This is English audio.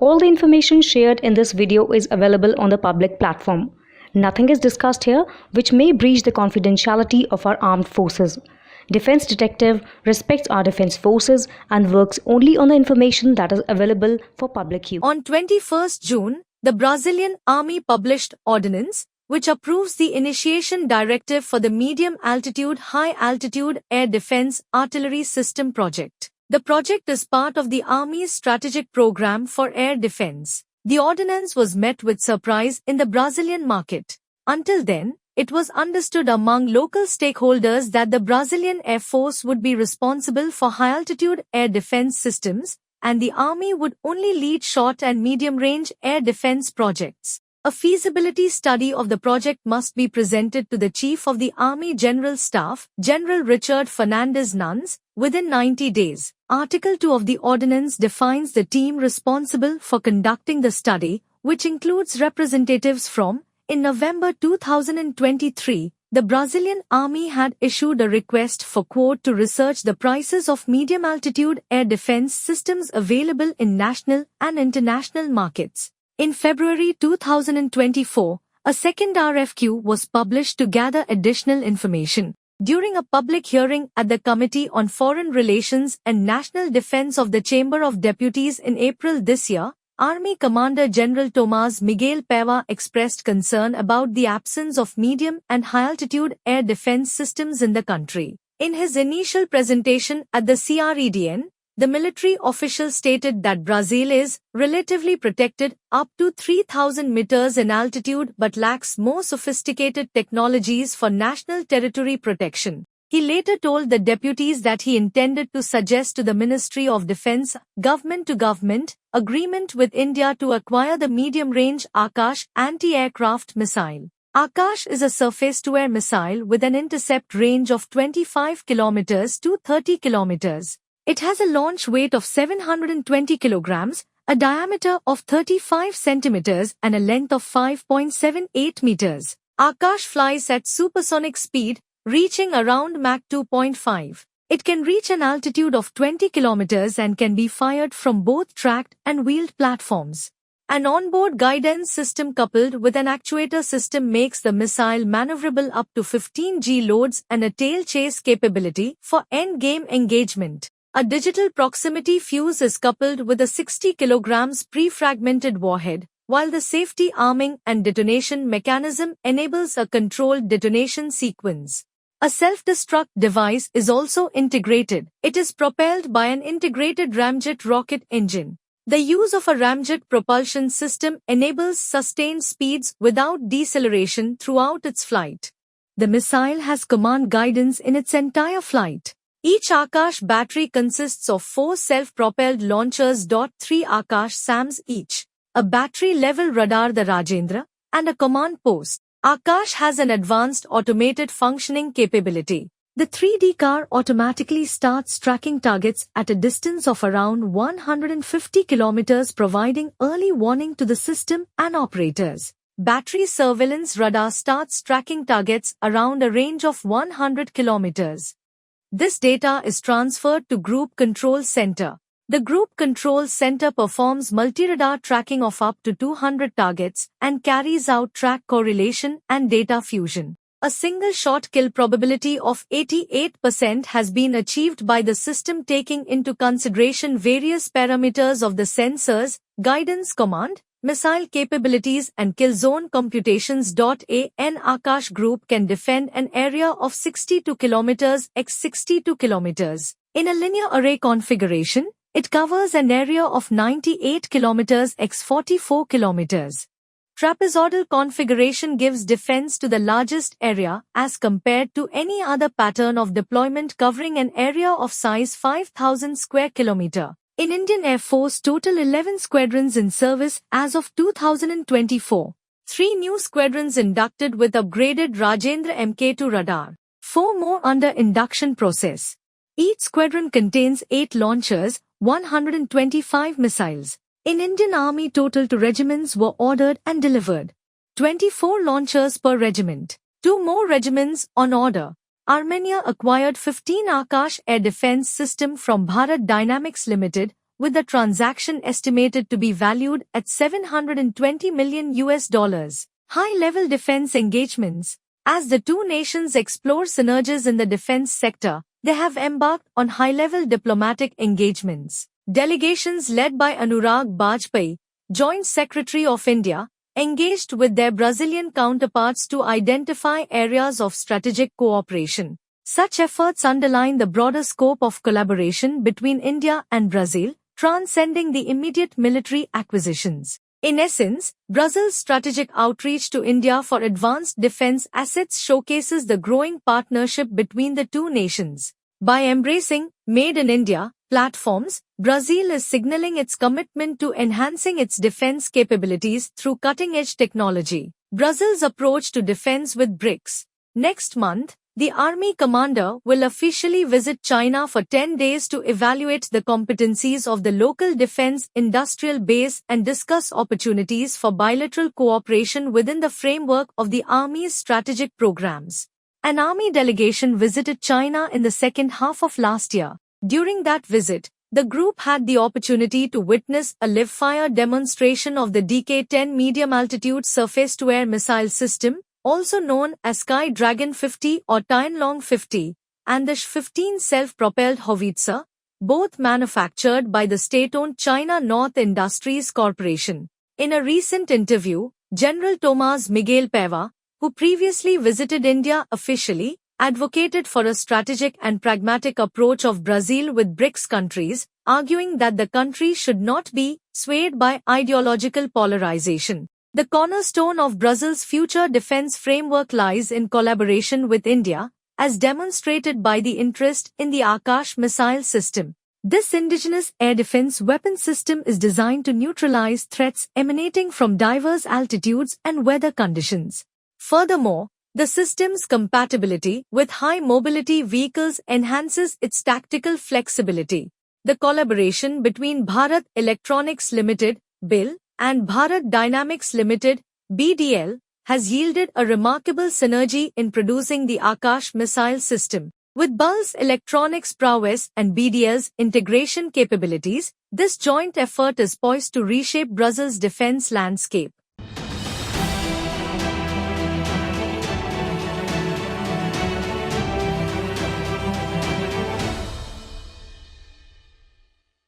All the information shared in this video is available on the public platform. Nothing is discussed here which may breach the confidentiality of our armed forces. Defense Detective respects our defense forces and works only on the information that is available for public use. On 21st June, the Brazilian Army published ordinance which approves the initiation directive for the Medium Altitude High Altitude Air Defense Artillery System project. The project is part of the Army's strategic program for air defense. The ordinance was met with surprise in the Brazilian market. Until then, it was understood among local stakeholders that the Brazilian Air Force would be responsible for high-altitude air defense systems, and the Army would only lead short and medium-range air defense projects. A feasibility study of the project must be presented to the Chief of the Army General Staff, General Richard Fernandez Nunes, within 90 days. Article 2 of the ordinance defines the team responsible for conducting the study, which includes representatives from. In November 2023, the Brazilian Army had issued a request for quote to research the prices of medium-altitude air defense systems available in national and international markets. In February 2024, a second RFQ was published to gather additional information. During a public hearing at the Committee on Foreign Relations and National Defense of the Chamber of Deputies in April this year, Army Commander General Tomás Miguel Paiva expressed concern about the absence of medium and high-altitude air defense systems in the country. In his initial presentation at the CREDN, the military official stated that Brazil is relatively protected up to 3,000 meters in altitude but lacks more sophisticated technologies for national territory protection. He later told the deputies that he intended to suggest to the Ministry of Defense, government-to-government, agreement with India to acquire the medium-range Akash anti-aircraft missile. Akash is a surface-to-air missile with an intercept range of 25 kilometers to 30 kilometers. It has a launch weight of 720 kilograms, a diameter of 35 centimeters and a length of 5.78 meters. Akash flies at supersonic speed, reaching around Mach 2.5. It can reach an altitude of 20 kilometers and can be fired from both tracked and wheeled platforms. An onboard guidance system coupled with an actuator system makes the missile maneuverable up to 15 G loads and a tail chase capability for end-game engagement. A digital proximity fuse is coupled with a 60 kilograms pre-fragmented warhead, while the safety arming and detonation mechanism enables a controlled detonation sequence. A self-destruct device is also integrated. It is propelled by an integrated ramjet rocket engine. The use of a ramjet propulsion system enables sustained speeds without deceleration throughout its flight. The missile has command guidance in its entire flight. Each Akash battery consists of 4 self-propelled launchers. 3 Akash SAMs each, a battery-level radar the Rajendra, and a command post. Akash has an advanced automated functioning capability. The 3D car automatically starts tracking targets at a distance of around 150 kilometers, providing early warning to the system and operators. Battery surveillance radar starts tracking targets around a range of 100 kilometers. This data is transferred to Group Control Center. The Group Control Center performs multi-radar tracking of up to 200 targets and carries out track correlation and data fusion. A single shot kill probability of 88% has been achieved by the system, taking into consideration various parameters of the sensors, guidance command, missile capabilities and kill zone computations. An Akash group can defend an area of 62 km x 62 km. In a linear array configuration, it covers an area of 98 km x 44 km. Trapezoidal configuration gives defense to the largest area as compared to any other pattern of deployment covering an area of size 5,000 square kilometer. In Indian Air Force, total 11 squadrons in service as of 2024. 3 new squadrons inducted with upgraded Rajendra Mk2 radar. 4 more under induction process. Each squadron contains 8 launchers, 125 missiles. In Indian Army, total 2 regiments were ordered and delivered. 24 launchers per regiment. 2 more regiments on order. Armenia acquired 15 Akash air defense system from Bharat Dynamics Limited, with the transaction estimated to be valued at $720 million. High-level defense engagements. As the two nations explore synergies in the defense sector, they have embarked on high-level diplomatic engagements. Delegations led by Anurag Bajpai, Joint Secretary of India, engaged with their Brazilian counterparts to identify areas of strategic cooperation. Such efforts underline the broader scope of collaboration between India and Brazil, transcending the immediate military acquisitions. In essence, Brazil's strategic outreach to India for advanced defense assets showcases the growing partnership between the two nations. By embracing Made in India platforms, Brazil is signaling its commitment to enhancing its defense capabilities through cutting-edge technology. Brazil's approach to defense with BRICS. Next month, the Army commander will officially visit China for 10 days to evaluate the competencies of the local defense industrial base and discuss opportunities for bilateral cooperation within the framework of the Army's strategic programs. An Army delegation visited China in the second half of last year. During that visit, the group had the opportunity to witness a live-fire demonstration of the DK-10 medium-altitude surface-to-air missile system, also known as Sky Dragon 50 or Tianlong 50, and the Sh-15 self-propelled howitzer, both manufactured by the state-owned China North Industries Corporation. In a recent interview, General Tomás Miguel Paiva, who previously visited India officially, advocated for a strategic and pragmatic approach of Brazil with BRICS countries, arguing that the country should not be swayed by ideological polarization. The cornerstone of Brazil's future defense framework lies in collaboration with India, as demonstrated by the interest in the Akash missile system. This indigenous air defense weapon system is designed to neutralize threats emanating from diverse altitudes and weather conditions. Furthermore, the system's compatibility with high-mobility vehicles enhances its tactical flexibility. The collaboration between Bharat Electronics Limited, BIL, and Bharat Dynamics Limited, BDL, has yielded a remarkable synergy in producing the Akash missile system. With BIL's electronics prowess and BDL's integration capabilities, this joint effort is poised to reshape Brazil's defense landscape.